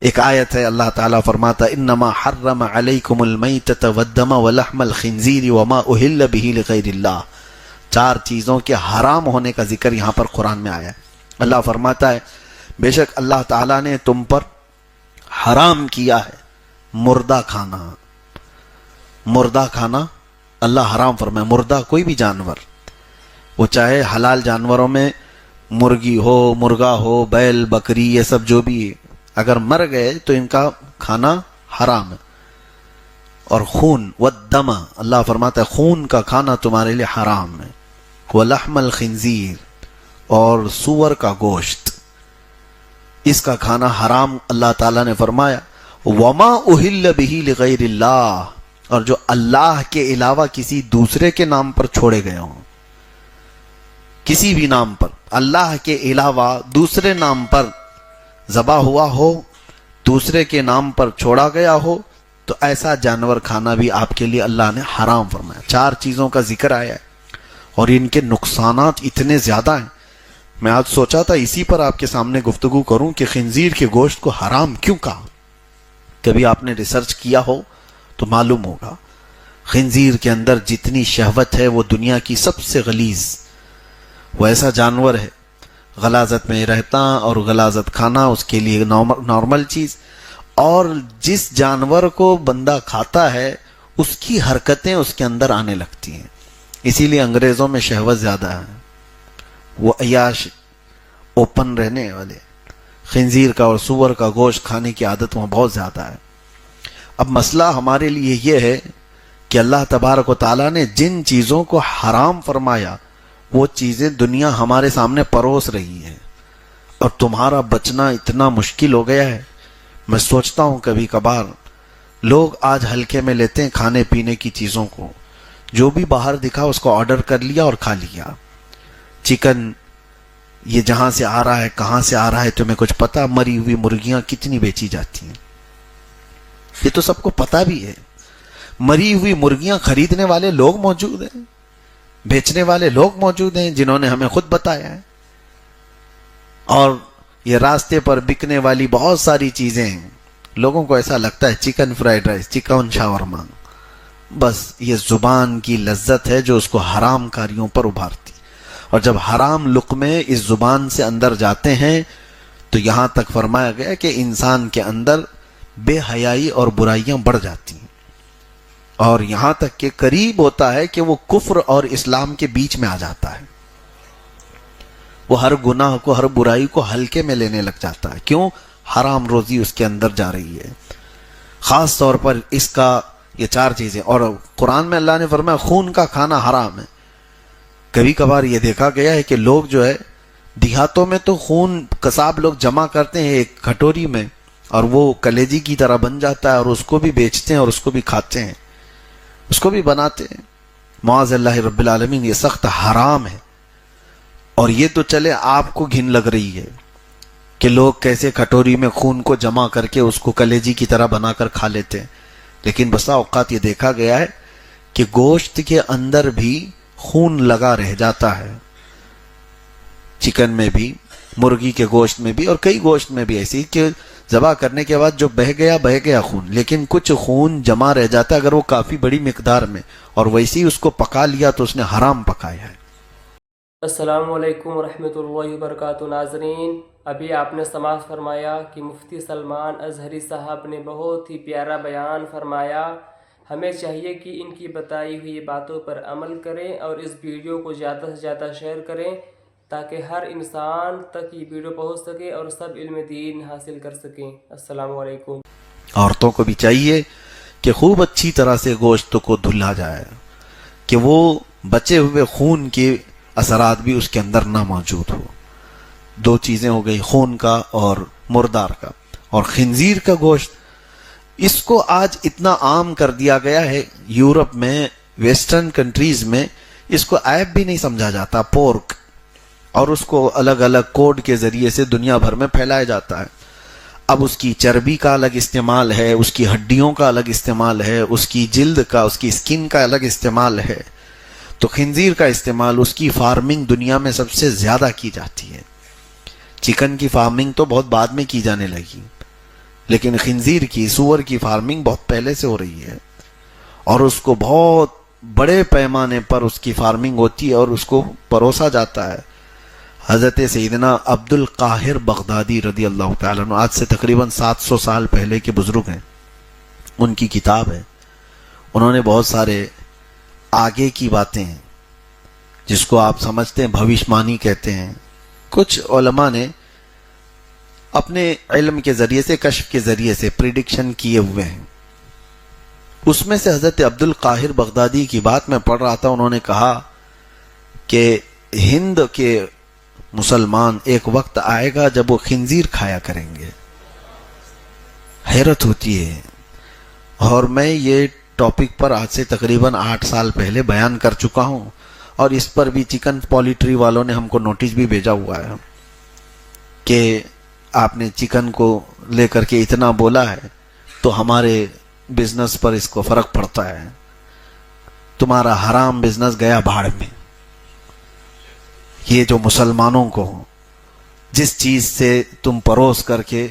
ایک آیت ہے اللہ تعالیٰ فرماتا انما حرم علیکم المیتۃ والدم ولحم الخنزیر وما اہل بہ لغیر اللہ. 4 چیزوں کے حرام ہونے کا ذکر یہاں پر قرآن میں آیا ہے. اللہ فرماتا ہے بے شک اللہ تعالیٰ نے تم پر حرام کیا ہے مردہ کھانا. مردہ کھانا اللہ حرام فرمایا. مردہ کوئی بھی جانور، وہ چاہے حلال جانوروں میں مرغی ہو، مرغا ہو، بیل، بکری، یہ سب جو بھی اگر مر گئے تو ان کا کھانا حرام ہے. اور خون والدم، اللہ فرماتا ہے خون کا کھانا تمہارے لیے حرام ہے. ولحم الخنزیر، اور سور کا گوشت، اس کا کھانا حرام اللہ تعالیٰ نے فرمایا. وما اہل بہ لغیر اللہ، اور جو اللہ کے علاوہ کسی دوسرے کے نام پر چھوڑے گئے ہوں، کسی بھی نام پر اللہ کے علاوہ دوسرے نام پر ذبح ہوا ہو، دوسرے کے نام پر چھوڑا گیا ہو، تو ایسا جانور کھانا بھی آپ کے لیے اللہ نے حرام فرمایا. 4 چیزوں کا ذکر آیا ہے اور ان کے نقصانات اتنے زیادہ ہیں. میں آج سوچا تھا اسی پر آپ کے سامنے گفتگو کروں کہ خنزیر کے گوشت کو حرام کیوں کہا. کبھی آپ نے ریسرچ کیا ہو تو معلوم ہوگا خنزیر کے اندر جتنی شہوت ہے وہ دنیا کی سب سے غلیظ، وہ ایسا جانور ہے غلاظت میں رہتا اور غلاظت کھانا اس کے لیے نارمل چیز. اور جس جانور کو بندہ کھاتا ہے اس کی حرکتیں اس کے اندر آنے لگتی ہیں. اسی لیے انگریزوں میں شہوت زیادہ ہے، وہ عیاش اوپن رہنے والے، خنزیر کا اور سور کا گوشت کھانے کی عادت وہاں بہت زیادہ ہے. اب مسئلہ ہمارے لیے یہ ہے کہ اللہ تبارک و تعالیٰ نے جن چیزوں کو حرام فرمایا وہ چیزیں دنیا ہمارے سامنے پروس رہی ہے، اور تمہارا بچنا اتنا مشکل ہو گیا ہے. میں سوچتا ہوں کبھی کبھار لوگ آج ہلکے میں لیتے ہیں کھانے پینے کی چیزوں کو، جو بھی باہر دکھا اس کو آرڈر کر لیا اور کھا لیا. چکن یہ جہاں سے آ رہا ہے، کہاں سے آ رہا ہے تمہیں کچھ پتا؟ مری ہوئی مرغیاں کتنی بیچی جاتی ہیں، یہ تو سب کو پتا بھی ہے. مری ہوئی مرغیاں خریدنے والے لوگ موجود ہیں، بیچنے والے لوگ موجود ہیں جنہوں نے ہمیں خود بتایا ہے. اور یہ راستے پر بکنے والی بہت ساری چیزیں ہیں. لوگوں کو ایسا لگتا ہے چکن فرائیڈ رائس، چکن شاورما، بس یہ زبان کی لذت ہے جو اس کو حرام کاریوں پر ابھارتی. اور جب حرام لقمے اس زبان سے اندر جاتے ہیں تو یہاں تک فرمایا گیا کہ انسان کے اندر بے حیائی اور برائیاں بڑھ جاتی ہیں، اور یہاں تک کہ قریب ہوتا ہے کہ وہ کفر اور اسلام کے بیچ میں آ جاتا ہے. وہ ہر گناہ کو، ہر برائی کو ہلکے میں لینے لگ جاتا ہے. کیوں؟ حرام روزی اس کے اندر جا رہی ہے. خاص طور پر اس کا یہ 4 چیزیں. اور قرآن میں اللہ نے فرمایا خون کا کھانا حرام ہے. کبھی کبھار یہ دیکھا گیا ہے کہ لوگ جو ہے دیہاتوں میں تو خون قصاب لوگ جمع کرتے ہیں ایک کھٹوری میں، اور وہ کلیجی کی طرح بن جاتا ہے، اور اس کو بھی بیچتے ہیں اور اس کو بھی کھاتے ہیں، اس کو بھی بناتے ہیں. معاذ اللہ رب العالمین، یہ سخت حرام ہے. اور یہ تو چلے آپ کو گھن لگ رہی ہے کہ لوگ کیسے کھٹوری میں خون کو جمع کر کے اس کو کلیجی کی طرح بنا کر کھا لیتے ہیں، لیکن بسا اوقات یہ دیکھا گیا ہے کہ گوشت کے اندر بھی خون لگا رہ جاتا ہے. چکن میں بھی، مرغی کے گوشت میں بھی، اور کئی گوشت میں بھی ایسی کہ ذبح کرنے کے بعد جو بہہ گیا خون، لیکن کچھ خون جمع رہ جاتا ہے اگر وہ کافی بڑی مقدار میں، اور ویسے ہی اس کو پکا لیا تو اس نے حرام پکایا ہے. السلام علیکم ورحمۃ اللہ وبرکاتہ. ناظرین، ابھی آپ نے سماعت فرمایا کہ مفتی سلمان اظہری صاحب نے بہت ہی پیارا بیان فرمایا. ہمیں چاہیے کہ ان کی بتائی ہوئی باتوں پر عمل کریں اور اس ویڈیو کو زیادہ سے زیادہ شیئر کریں تاکہ ہر انسان تک یہ ویڈیو پہنچ سکے اور سب علم دین حاصل کر سکیں. السلام علیکم. عورتوں کو بھی چاہیے کہ خوب اچھی طرح سے گوشت کو دھلا جائے کہ وہ بچے ہوئے خون کے اثرات بھی اس کے اندر نہ موجود ہو. 2 چیزیں ہو گئی، خون کا اور مردار کا. اور خنزیر کا گوشت، اس کو آج اتنا عام کر دیا گیا ہے یورپ میں، ویسٹرن کنٹریز میں اس کو عیب بھی نہیں سمجھا جاتا، پورک، اور اس کو الگ الگ کوڈ کے ذریعے سے دنیا بھر میں پھیلایا جاتا ہے. اب اس کی چربی کا الگ استعمال ہے، اس کی ہڈیوں کا الگ استعمال ہے، اس کی جلد کا، اس کی اسکن کا الگ استعمال ہے. تو خنزیر کا استعمال، اس کی فارمنگ دنیا میں سب سے زیادہ کی جاتی ہے. چکن کی فارمنگ تو بہت بعد میں کی جانے لگی، لیکن خنزیر کی، سور کی فارمنگ بہت پہلے سے ہو رہی ہے، اور اس کو بہت بڑے پیمانے پر اس کی فارمنگ ہوتی ہے اور اس کو پروسا جاتا ہے۔ حضرت سیدنا عبد القاہر بغدادی رضی اللہ تعالیٰ عنہ، آج سے تقریباً 700 سال پہلے کے بزرگ ہیں، ان کی کتاب ہے، انہوں نے بہت سارے آگے کی باتیں ہیں جس کو آپ سمجھتے ہیں بھوشمانی کہتے ہیں، کچھ علماء نے اپنے علم کے ذریعے سے، کشف کے ذریعے سے پریڈکشن کیے ہوئے ہیں۔ اس میں سے حضرت عبد القاہر بغدادی کی بات میں پڑھ رہا تھا، انہوں نے کہا کہ ہند کے مسلمان ایک وقت آئے گا جب وہ خنزیر کھایا کریں گے۔ حیرت ہوتی ہے، اور میں یہ ٹاپک پر آج سے تقریباً 8 سال پہلے بیان کر چکا ہوں، اور اس پر بھی چکن پولیٹری والوں نے ہم کو نوٹس بھی بھیجا ہوا ہے کہ آپ نے چکن کو لے کر کے اتنا بولا ہے تو ہمارے بزنس پر اس کو فرق پڑتا ہے، تمہارا حرام بزنس گیا بھاڑ میں۔ یہ جو مسلمانوں کو جس چیز سے تم پروس کر کے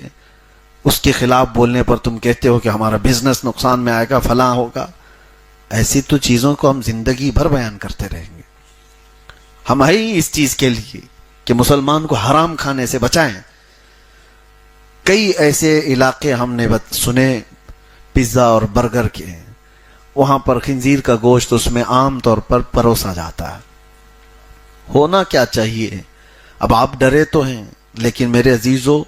اس کے خلاف بولنے پر تم کہتے ہو کہ ہمارا بزنس نقصان میں آئے گا، فلاں ہوگا، ایسی تو چیزوں کو ہم زندگی بھر بیان کرتے رہیں گے۔ ہم ہی اس چیز کے لیے کہ مسلمان کو حرام کھانے سے بچائیں۔ کئی ایسے علاقے ہم نے سنے پیزا اور برگر کے، وہاں پر خنزیر کا گوشت اس میں عام طور پر پروسا جاتا ہے۔ ہونا کیا چاہیے؟ اب آپ ڈرے تو ہیں، لیکن میرے عزیزو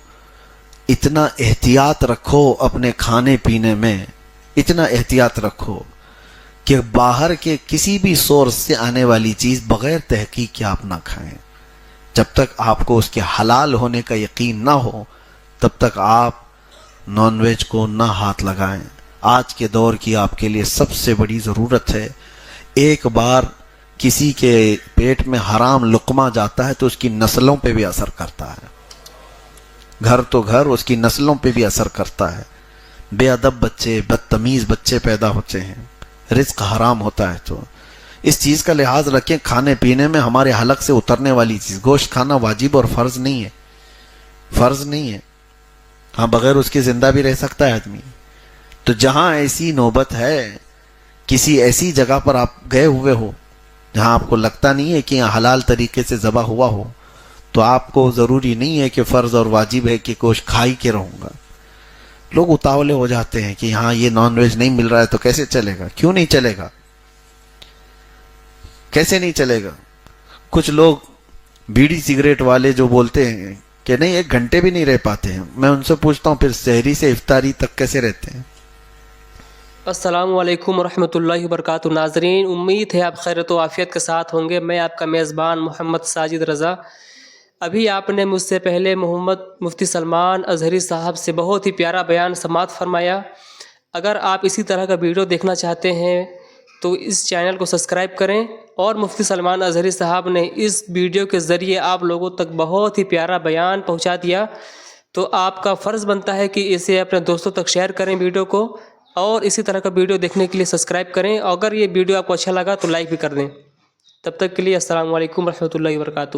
اتنا احتیاط رکھو اپنے کھانے پینے میں، اتنا احتیاط رکھو کہ باہر کے کسی بھی سورس سے آنے والی چیز بغیر تحقیق کے آپ نہ کھائیں۔ جب تک آپ کو اس کے حلال ہونے کا یقین نہ ہو تب تک آپ نان ویج کو نہ ہاتھ لگائیں۔ آج کے دور کی آپ کے لیے سب سے بڑی ضرورت ہے، ایک بار کسی کے پیٹ میں حرام لقمہ جاتا ہے تو اس کی نسلوں پہ بھی اثر کرتا ہے، گھر تو گھر، اس کی نسلوں پہ بھی اثر کرتا ہے۔ بے ادب بچے، بدتمیز بچے پیدا ہوتے ہیں، رزق حرام ہوتا ہے۔ تو اس چیز کا لحاظ رکھیں، کھانے پینے میں ہمارے حلق سے اترنے والی چیز، گوشت کھانا واجب اور فرض نہیں ہے، فرض نہیں ہے، ہاں بغیر اس کے زندہ بھی رہ سکتا ہے آدمی۔ تو جہاں ایسی نوبت ہے، کسی ایسی جگہ پر آپ گئے ہوئے ہو جہاں آپ کو لگتا نہیں ہے کہ یہاں حلال طریقے سے ذبح ہوا ہو، تو آپ کو ضروری نہیں ہے کہ فرض اور واجب ہے کہ گوشت کھا ہی کے رہوں گا۔ لوگ اتاولے ہو جاتے ہیں کہ یہاں یہ نان ویج نہیں مل رہا ہے تو کیسے چلے گا؟ کیوں نہیں چلے گا؟ کیسے نہیں چلے گا؟ کچھ لوگ بیڑی سگریٹ والے جو بولتے ہیں کہ نہیں 1 گھنٹے بھی نہیں رہ پاتے ہیں، میں ان سے پوچھتا ہوں پھر سحری سے افطاری تک کیسے رہتے ہیں؟ السلام علیکم ورحمۃ اللہ وبرکاتہ۔ ناظرین، امید ہے آپ خیرت و عافیت کے ساتھ ہوں گے۔ میں آپ کا میزبان محمد ساجد رضا۔ ابھی آپ نے مجھ سے پہلے مفتی سلمان ازہری صاحب سے بہت ہی پیارا بیان سماعت فرمایا۔ اگر آپ اسی طرح کا ویڈیو دیکھنا چاہتے ہیں تو اس چینل کو سبسکرائب کریں، اور مفتی سلمان ازہری صاحب نے اس ویڈیو کے ذریعے آپ لوگوں تک بہت ہی پیارا بیان پہنچا دیا، تو آپ کا فرض بنتا ہے کہ اسے اپنے دوستوں تک شیئر کریں ویڈیو کو، اور اسی طرح کا ویڈیو دیکھنے کے لیے سبسکرائب کریں، اور اگر یہ ویڈیو آپ کو اچھا لگا تو لائک بھی کر دیں۔ تب تک کے لیے السلام علیکم ورحمۃ اللہ وبرکاتہ۔